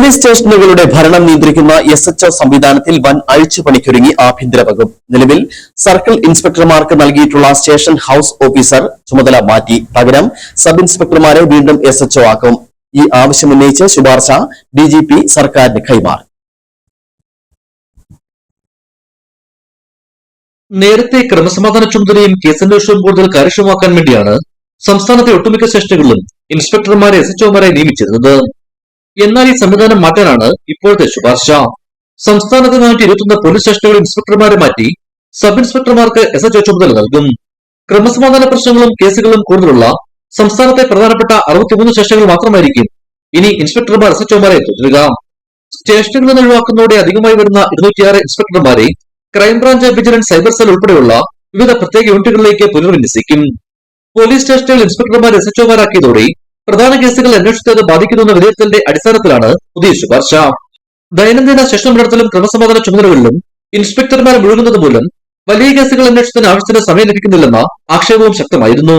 Police സ്റ്റേഷനുകളുടെ ഭരണം നിയന്ത്രിക്കുന്ന SHO സംവിധാനത്തിൽ വൻ അഴിച്ചുപണിക്കൊരുങ്ങി ആഭ്യന്തര വകുപ്പ്. നിലവിൽ സർക്കിൾ ഇൻസ്പെക്ടർമാർക്ക് നൽകിയിട്ടുള്ള സ്റ്റേഷൻ ഹൌസ് ഓഫീസർ ചുമതല മാറ്റി പകരം സബ് ഇൻസ്പെക്ടർമാരെ വീണ്ടും SHO ആക്കും. ഈ ആവശ്യമുന്നയിച്ച് ശുപാർശ DGP സർക്കാരിന് കൈമാറി. നേരത്തെ ക്രമസമാധാന ചുമതലയും കേസന്വേഷണവും കൂടുതൽ കാര്യക്ഷമമാക്കാൻ വേണ്ടിയാണ് സംസ്ഥാനത്തെ ഒട്ടുമിക്ക സ്റ്റേഷനുകളിലും ഇൻസ്പെക്ടർമാരെ SHOമാരായി നിയമിച്ചിരുന്നത്. എന്നാൽ ഈ സംവിധാനം മാറ്റാനാണ് ഇപ്പോഴത്തെ ശുപാർശ. സംസ്ഥാനത്ത് 421 പോലീസ് സ്റ്റേഷനുകളിൽ ഇൻസ്പെക്ടർമാരെ മാറ്റി സബ് ഇൻസ്പെക്ടർമാർക്ക് SHO ചുമതല നൽകും. ക്രമസമാധാന പ്രശ്നങ്ങളും കേസുകളും കൂടുതലുള്ള സംസ്ഥാനത്തെ പ്രധാനപ്പെട്ട 63 സ്റ്റേഷനുകൾ മാത്രമായിരിക്കും ഇനി ഇൻസ്പെക്ടർമാർ SHOമാരെ തുടരുക. സ്റ്റേഷനുകളിൽ നിന്ന് ഒഴിവാക്കുന്നതോടെ അധികമായി വരുന്ന 206 ഇൻസ്പെക്ടർമാരെ ക്രൈംബ്രാഞ്ച്, വിജിലൻസ്, സൈബർ സെൽ ഉൾപ്പെടെയുള്ള വിവിധ പ്രത്യേക യൂണിറ്റുകളിലേക്ക് പുനർവിന്യസിക്കും. പോലീസ് സ്റ്റേഷനുകളിൽ ഇൻസ്പെക്ടർമാരെ SHOമാരാക്കിയതോടെ പ്രധാന കേസുകൾ അന്വേഷിച്ചത് ബാധിക്കുന്നുവെന്ന വിലയിരുത്തലിന്റെ അടിസ്ഥാനത്തിലാണ് പുതിയ ശുപാർശ. ദൈനംദിന സ്റ്റേഷൻ നടത്തലും ക്രമസമാധാന ചുമതലകളിലും ഇൻസ്പെക്ടർമാർ മുഴുകുന്നത് മൂലം വലിയ കേസുകൾ അന്വേഷണത്തിന് ആവശ്യത്തിന് സമയം ലഭിക്കുന്നില്ലെന്ന ആക്ഷേപവും ശക്തമായിരുന്നു.